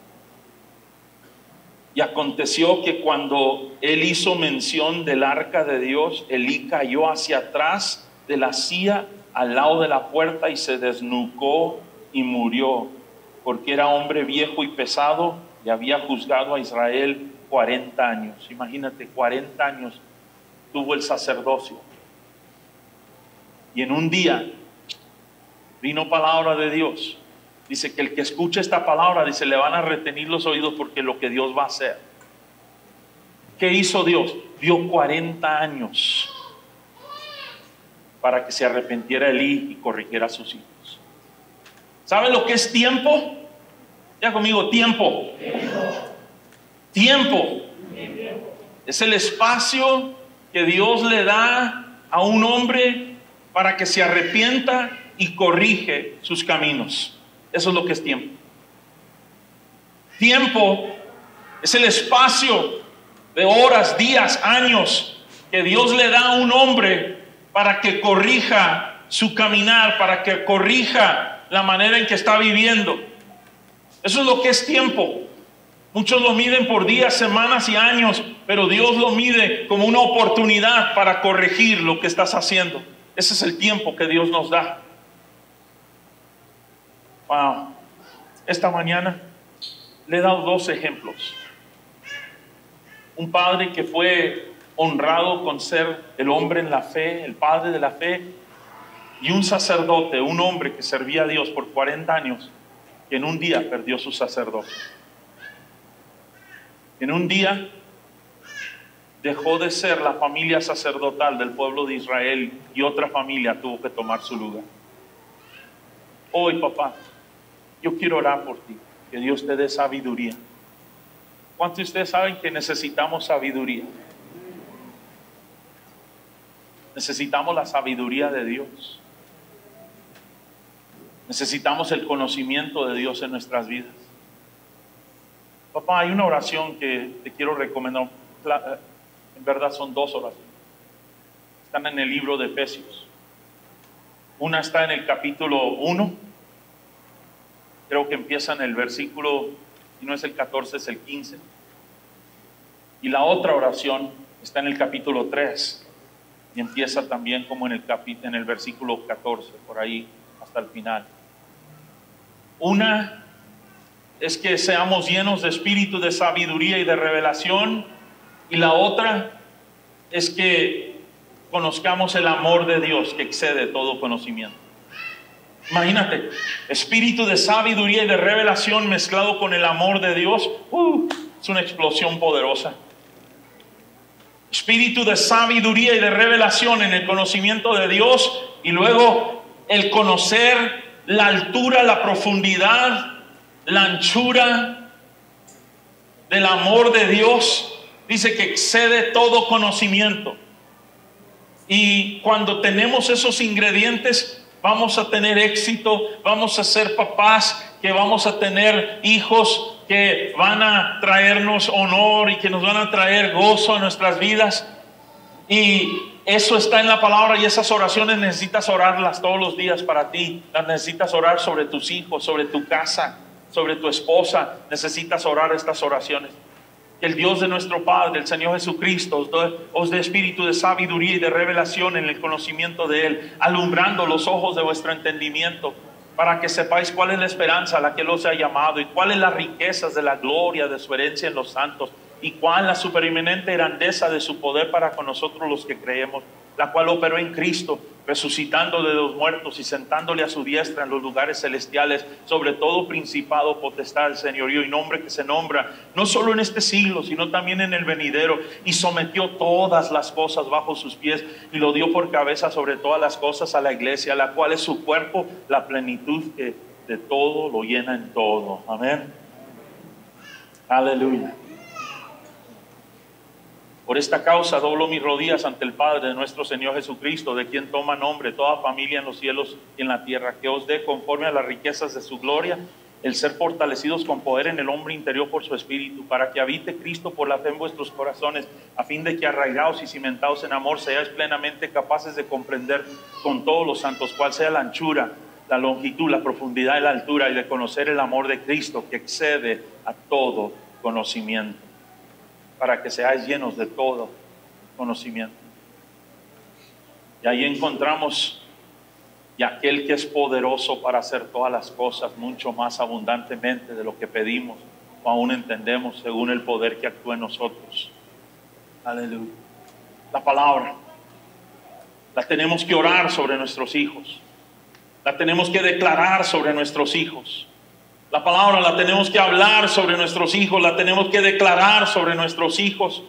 Y aconteció que cuando él hizo mención del arca de Dios, Elí cayó hacia atrás de la silla al lado de la puerta y se desnucó y murió, porque era hombre viejo y pesado y había juzgado a Israel 40 años. Imagínate, 40 años tuvo el sacerdocio. Y en un día vino palabra de Dios. Dice que el que escuche esta palabra, dice, le van a retener los oídos, porque lo que Dios va a hacer. ¿Qué hizo Dios? Dio 40 años para que se arrepintiera Elí y corrigiera a sus hijos. ¿Sabe lo que es tiempo? Ya conmigo, tiempo. Tiempo. Es el espacio que Dios le da a un hombre para que se arrepienta y corrige sus caminos. Eso es lo que es tiempo. Tiempo es el espacio de horas, días, años que Dios le da a un hombre para que corrija su caminar, para que corrija la manera en que está viviendo. Eso es lo que es tiempo. Muchos lo miden por días, semanas y años, pero Dios lo mide como una oportunidad para corregir lo que estás haciendo. Ese es el tiempo que Dios nos da. Wow. Esta mañana le he dado 2 ejemplos. Un padre que fue honrado con ser el hombre en la fe, el padre de la fe, y un sacerdote, un hombre que servía a Dios por 40 años, que en un día perdió su sacerdocio. En un día dejó de ser la familia sacerdotal del pueblo de Israel y otra familia tuvo que tomar su lugar. Hoy, papá, yo quiero orar por ti, que Dios te dé sabiduría. ¿Cuántos de ustedes saben que necesitamos sabiduría? Necesitamos la sabiduría de Dios. Necesitamos el conocimiento de Dios en nuestras vidas. Papá, hay una oración que te quiero recomendar. En verdad son 2 oraciones. Están en el libro de Efesios. Una está en el capítulo 1. Creo que empieza en el versículo, si no es el 14, es el 15. Y la otra oración está en el capítulo 3. Y empieza también como en el versículo 14, por ahí hasta el final. Una es que seamos llenos de espíritu de sabiduría y de revelación. Y la otra es que conozcamos el amor de Dios que excede todo conocimiento. Imagínate, espíritu de sabiduría y de revelación mezclado con el amor de Dios. Es una explosión poderosa. Espíritu de sabiduría y de revelación en el conocimiento de Dios, y luego el conocer la altura, la profundidad, la anchura del amor de Dios. Dice que excede todo conocimiento. Y cuando tenemos esos ingredientes, vamos a tener éxito, vamos a ser papás, que vamos a tener hijos que van a traernos honor y que nos van a traer gozo a nuestras vidas. Y eso está en la palabra, y esas oraciones necesitas orarlas todos los días para ti. Las necesitas orar sobre tus hijos, sobre tu casa, sobre tu esposa. Necesitas orar estas oraciones. Que el Dios de nuestro Padre, el Señor Jesucristo, os dé espíritu de sabiduría y de revelación en el conocimiento de Él, alumbrando los ojos de vuestro entendimiento, para que sepáis cuál es la esperanza a la que Él os ha llamado, y cuáles las riquezas de la gloria de su herencia en los santos, y cuál la supereminente grandeza de su poder para con nosotros los que creemos, la cual operó en Cristo, resucitando de los muertos y sentándole a su diestra en los lugares celestiales, sobre todo principado, potestad, señorío y nombre que se nombra, no solo en este siglo, sino también en el venidero, y sometió todas las cosas bajo sus pies, y lo dio por cabeza sobre todas las cosas a la iglesia, la cual es su cuerpo, la plenitud que de todo lo llena en todo. Amén. Aleluya. Por esta causa doblo mis rodillas ante el Padre de nuestro Señor Jesucristo, de quien toma nombre toda familia en los cielos y en la tierra, que os dé conforme a las riquezas de su gloria el ser fortalecidos con poder en el hombre interior por su espíritu, para que habite Cristo por la fe en vuestros corazones, a fin de que arraigados y cimentados en amor seáis plenamente capaces de comprender con todos los santos cuál sea la anchura, la longitud, la profundidad y la altura, y de conocer el amor de Cristo que excede a todo conocimiento, para que seáis llenos de todo conocimiento. Y ahí encontramos y aquel que es poderoso para hacer todas las cosas mucho más abundantemente de lo que pedimos o aún entendemos, según el poder que actúa en nosotros. Aleluya. La palabra la tenemos que orar sobre nuestros hijos, la tenemos que declarar sobre nuestros hijos. La palabra la tenemos que hablar sobre nuestros hijos, la tenemos que declarar sobre nuestros hijos.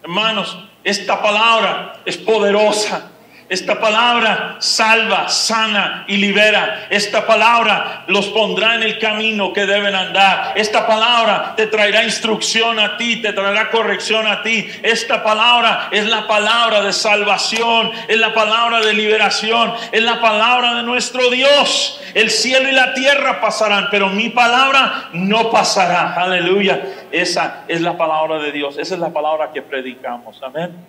Hermanos, esta palabra es poderosa. Esta palabra salva, sana y libera. Esta palabra los pondrá en el camino que deben andar. Esta palabra te traerá instrucción a ti, te traerá corrección a ti. Esta palabra es la palabra de salvación, es la palabra de liberación, es la palabra de nuestro Dios. El cielo y la tierra pasarán, pero mi palabra no pasará. Aleluya. Esa es la palabra de Dios. Esa es la palabra que predicamos. Amén.